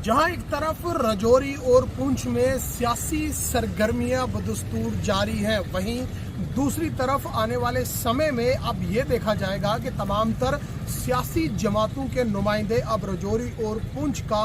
जहां एक तरफ राजौरी और पुंछ में सियासी सरगर्मियां बदस्तूर जारी हैं, वहीं दूसरी तरफ आने वाले समय में अब ये देखा जाएगा कि तमाम तर सियासी जमातों के नुमाइंदे अब राजौरी और पुंछ का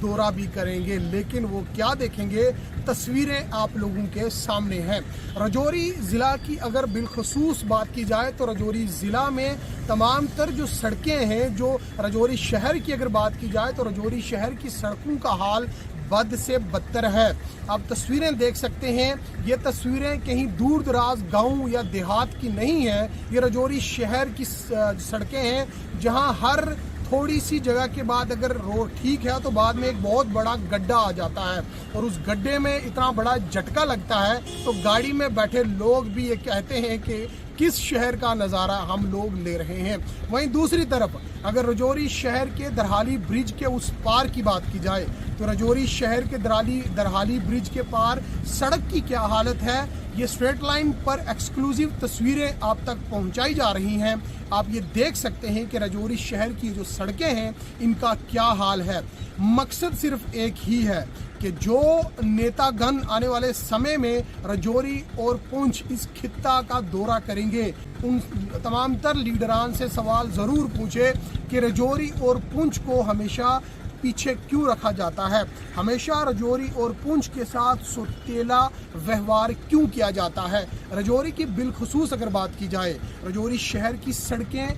दौरा भी करेंगे। लेकिन वो क्या देखेंगे, तस्वीरें आप लोगों के सामने हैं। राजौरी ज़िला की अगर बिलखसूस बात की जाए तो राजौरी ज़िला में तमाम तर जो सड़कें हैं, जो राजौरी शहर की अगर बात की जाए तो राजौरी शहर की सड़कों का हाल बद से बदतर है। आप तस्वीरें देख सकते हैं, ये तस्वीरें कहीं दूर दराज गांव या देहात की नहीं है। ये राजौरी शहर की सड़कें हैं जहां हर थोड़ी सी जगह के बाद अगर रोड ठीक है तो बाद में एक बहुत बड़ा गड्ढा आ जाता है और उस गड्ढे में इतना बड़ा झटका लगता है तो गाड़ी में बैठे लोग भी ये कहते हैं कि किस शहर का नज़ारा हम लोग ले रहे हैं। वहीं दूसरी तरफ अगर राजौरी शहर के दरहाली ब्रिज के उस पार की बात की जाए तो राजौरी शहर के दरहाली ब्रिज के पार सड़क की क्या हालत है, ये स्ट्रेट लाइन पर एक्सक्लूसिव तस्वीरें आप तक पहुंचाई जा रही हैं। आप ये देख सकते हैं कि राजौरी शहर की जो सड़कें हैं इनका क्या हाल है। मकसद सिर्फ एक ही है कि जो नेतागण आने वाले समय में राजौरी और पुंछ इस खित्ता का दौरा करेंगे, उन तमाम तर लीडरान से सवाल ज़रूर पूछे कि राजौरी और पुंछ को हमेशा पीछे क्यों रखा जाता है, हमेशा राजौरी और पुंछ के साथ सौतेला व्यवहार क्यों किया जाता है। राजौरी की बिलखसूस अगर बात की जाए, राजौरी शहर की सड़कें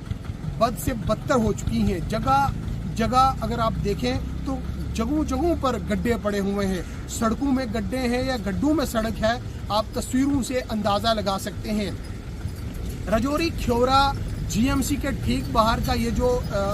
बद से बदतर हो चुकी हैं। जगह जगह अगर आप देखें तो जगहों जगहों पर गड्ढे पड़े हुए हैं, सड़कों में गड्ढे हैं या गड्ढों में सड़क है, आप तस्वीरों से अंदाज़ा लगा सकते हैं। राजौरी ख्योरा जीएमसी के ठीक बाहर का ये जो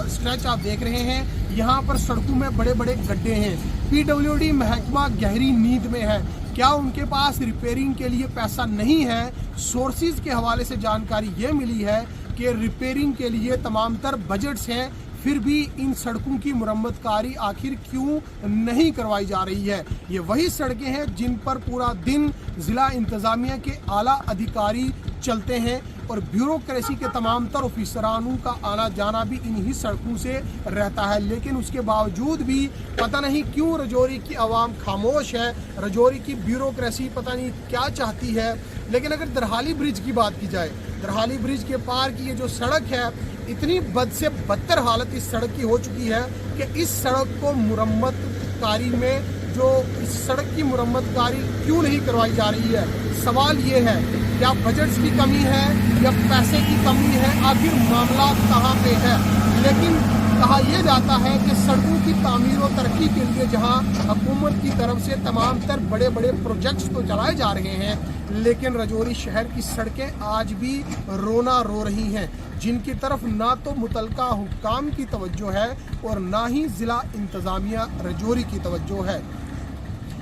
स्ट्रेच आप देख रहे हैं, यहाँ पर सड़कों में बड़े बड़े गड्ढे हैं। पीडब्ल्यूडी महकमा गहरी नींद में है। क्या उनके पास रिपेयरिंग के लिए पैसा नहीं है? सोर्सेज के हवाले से जानकारी ये मिली है कि रिपेयरिंग के लिए तमाम तर बजट्स हैं, फिर भी इन सड़कों की मुरम्मतकारी आखिर क्यों नहीं करवाई जा रही है। ये वही सड़कें हैं जिन पर पूरा दिन ज़िला इंतज़ामिया के आला अधिकारी चलते हैं और ब्यूरोक्रेसी के तमाम तर ऑफिसरानों का आना जाना भी इन्हीं सड़कों से रहता है। लेकिन उसके बावजूद भी पता नहीं क्यों राजौरी की आवाम खामोश है, राजौरी की ब्यूरोक्रेसी पता नहीं क्या चाहती है। लेकिन अगर दरहाली ब्रिज की बात की जाए, दरहाली ब्रिज के पार की ये जो सड़क है, इतनी बद से बदतर हालत इस सड़क की हो चुकी है कि इस सड़क को मुरम्मतकारी में जो इस सड़क की मुरम्मतकारी क्यों नहीं करवाई जा रही है। सवाल ये है, क्या बजट्स की कमी है या पैसे की कमी है, आखिर मामला कहाँ पे है। लेकिन कहा यह जाता है कि सड़कों की तामीर और तरक्की के लिए जहां हुकूमत की तरफ से तमाम तर बड़े बड़े प्रोजेक्ट्स तो चलाए जा रहे हैं, लेकिन राजौरी शहर की सड़कें आज भी रोना रो रही हैं, जिनकी तरफ ना तो मुतलका हुक्काम की तवज्जो है और ना ही ज़िला इंतज़ामिया राजौरी की तवज्जो है।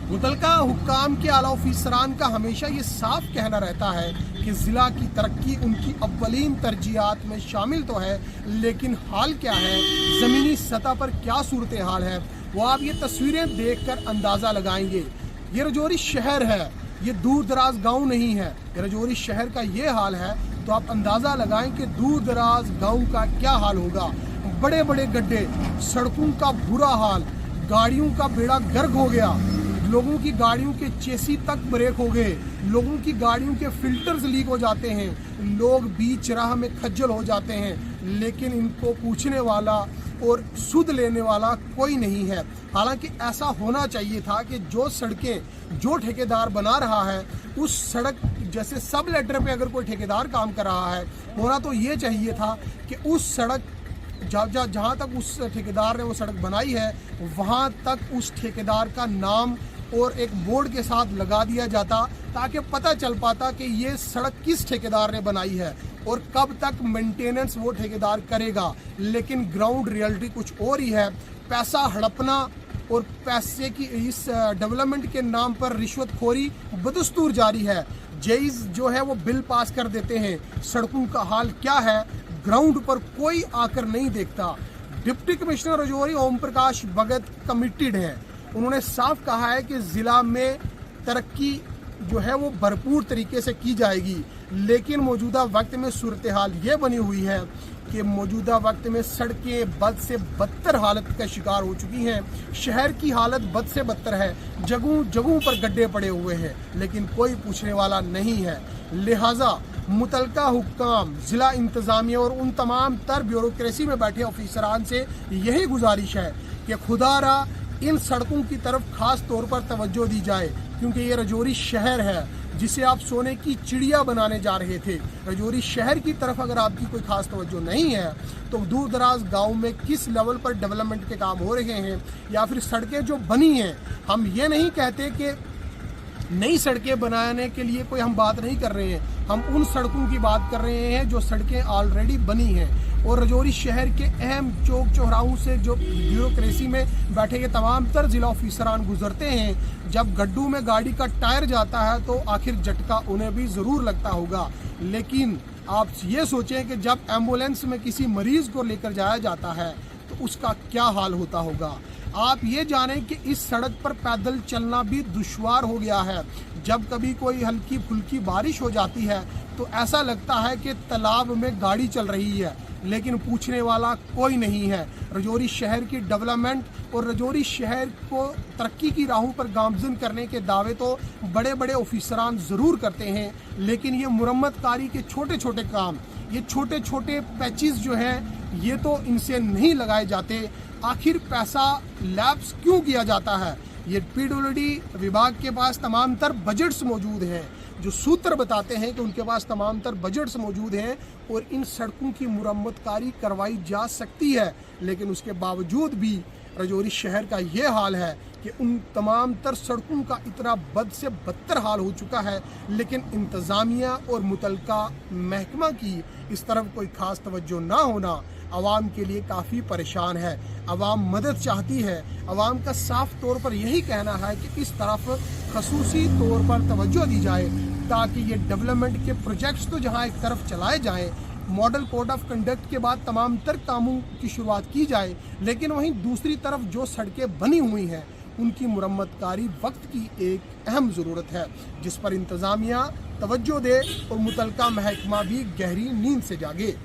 मुतलका हुक्काम के आला ऑफिसरान का हमेशा ये साफ कहना रहता है कि ज़िला की तरक्की उनकी अव्वलीन तरजीहात में शामिल तो है, लेकिन हाल क्या है, ज़मीनी सतह पर क्या सूरत हाल है, वो आप ये तस्वीरें देखकर अंदाज़ा लगाएंगे। ये राजौरी शहर है, ये दूर दराज गाँव नहीं है। राजौरी शहर का ये हाल है तो आप अंदाज़ा लगाएं कि दूर दराज गाँव का क्या हाल होगा। बड़े बड़े गड्ढे, सड़कों का बुरा हाल, गाड़ियों का बेड़ा गर्क हो गया, लोगों की गाड़ियों के चेसी तक ब्रेक हो गए, लोगों की गाड़ियों के फिल्टर्स लीक हो जाते हैं, लोग बीच राह में खज्जल हो जाते हैं, लेकिन इनको पूछने वाला और सुध लेने वाला कोई नहीं है। हालांकि ऐसा होना चाहिए था कि जो सड़कें जो ठेकेदार बना रहा है, उस सड़क जैसे सब लेटर पे अगर कोई ठेकेदार काम कर रहा है, होना तो ये चाहिए था कि उस सड़क जहाँ तक उस ठेकेदार ने वो सड़क बनाई है, वहाँ तक उस ठेकेदार का नाम और एक बोर्ड के साथ लगा दिया जाता, ताकि पता चल पाता कि ये सड़क किस ठेकेदार ने बनाई है और कब तक मेंटेनेंस वो ठेकेदार करेगा। लेकिन ग्राउंड रियलिटी कुछ और ही है। पैसा हड़पना और पैसे की इस डेवलपमेंट के नाम पर रिश्वतखोरी बदस्तूर जारी है। जेईज जो है वो बिल पास कर देते हैं, सड़कों का हाल क्या है ग्राउंड पर कोई आकर नहीं देखता। डिप्टी कमिश्नर राजौरी ओम प्रकाश भगत कमिटेड हैं। उन्होंने साफ कहा है कि ज़िला में तरक्की जो है वो भरपूर तरीके से की जाएगी, लेकिन मौजूदा वक्त में सूरत हाल ये बनी हुई है कि मौजूदा वक्त में सड़कें बद से बदतर हालत का शिकार हो चुकी हैं। शहर की हालत बद से बदतर है, जगहों जगहों पर गड्ढे पड़े हुए हैं, लेकिन कोई पूछने वाला नहीं है। लिहाजा मुतलका हुक्काम, ज़िला इंतज़ामिया और उन तमाम तर ब्यूरोक्रेसी में बैठे ऑफिसरान से यही गुजारिश है कि खुदारा इन सड़कों की तरफ खास तौर पर तवज्जो दी जाए, क्योंकि ये रजौरी शहर है जिसे आप सोने की चिड़िया बनाने जा रहे थे। रजौरी शहर की तरफ अगर आपकी कोई खास तवज्जो नहीं है तो दूर दराज गाँव में किस लेवल पर डेवलपमेंट के काम हो रहे हैं या फिर सड़कें जो बनी हैं, हम ये नहीं कहते कि नई सड़कें बनाने के लिए कोई हम बात नहीं कर रहे हैं, हम उन सड़कों की बात कर रहे हैं जो सड़कें ऑलरेडी बनी हैं। और रजौरी शहर के अहम चौक चौराहों से जो ब्यूरोक्रेसी में बैठे ये तमाम तर ज़िला ऑफिसरान गुजरते हैं, जब गड्ढों में गाड़ी का टायर जाता है तो आखिर झटका उन्हें भी ज़रूर लगता होगा। लेकिन आप ये सोचें कि जब एम्बुलेंस में किसी मरीज़ को लेकर जाया जाता है तो उसका क्या हाल होता होगा। आप ये जानें कि इस सड़क पर पैदल चलना भी दुश्वार हो गया है। जब कभी कोई हल्की फुल्की बारिश हो जाती है तो ऐसा लगता है कि तालाब में गाड़ी चल रही है, लेकिन पूछने वाला कोई नहीं है। रजौरी शहर की डेवलपमेंट और रजौरी शहर को तरक्की की राहों पर गामजन करने के दावे तो बड़े बड़े ऑफिसरान ज़रूर करते हैं, लेकिन ये मुरम्मतकारी के छोटे छोटे काम, ये छोटे छोटे पैचेस जो हैं, ये तो इनसे नहीं लगाए जाते। आखिर पैसा लैप्स क्यों किया जाता है? ये PWD विभाग के पास तमाम तर बजट्स मौजूद हैं जो सूत्र बताते हैं कि उनके पास तमाम तर बजट्स मौजूद हैं और इन सड़कों की मुरम्मतकारी करवाई जा सकती है, लेकिन उसके बावजूद भी रजौरी शहर का ये हाल है कि उन तमाम तर सड़कों का इतना बद से बदतर हाल हो चुका है, लेकिन इंतज़ामिया और मुतलका महकमा की इस तरफ कोई ख़ास तवज्जो ना होना आवाम के लिए काफ़ी परेशान है। आवाम मदद चाहती है। आवाम का साफ तौर पर यही कहना है कि इस तरफ खसूसी तौर पर तवज्जो दी जाए ताकि ये डेवलपमेंट के प्रोजेक्ट्स तो जहाँ एक तरफ चलाए जाएँ, मॉडल कोड ऑफ कंडक्ट के बाद तमाम तर कामों की शुरुआत की जाए, लेकिन वहीं दूसरी तरफ जो सड़कें बनी हुई हैं उनकी मुरम्मतकारी वक्त की एक अहम ज़रूरत है, जिस पर इंतज़ामिया तवज्जो दे और मुतलका महकमा भी गहरी नींद से जागे।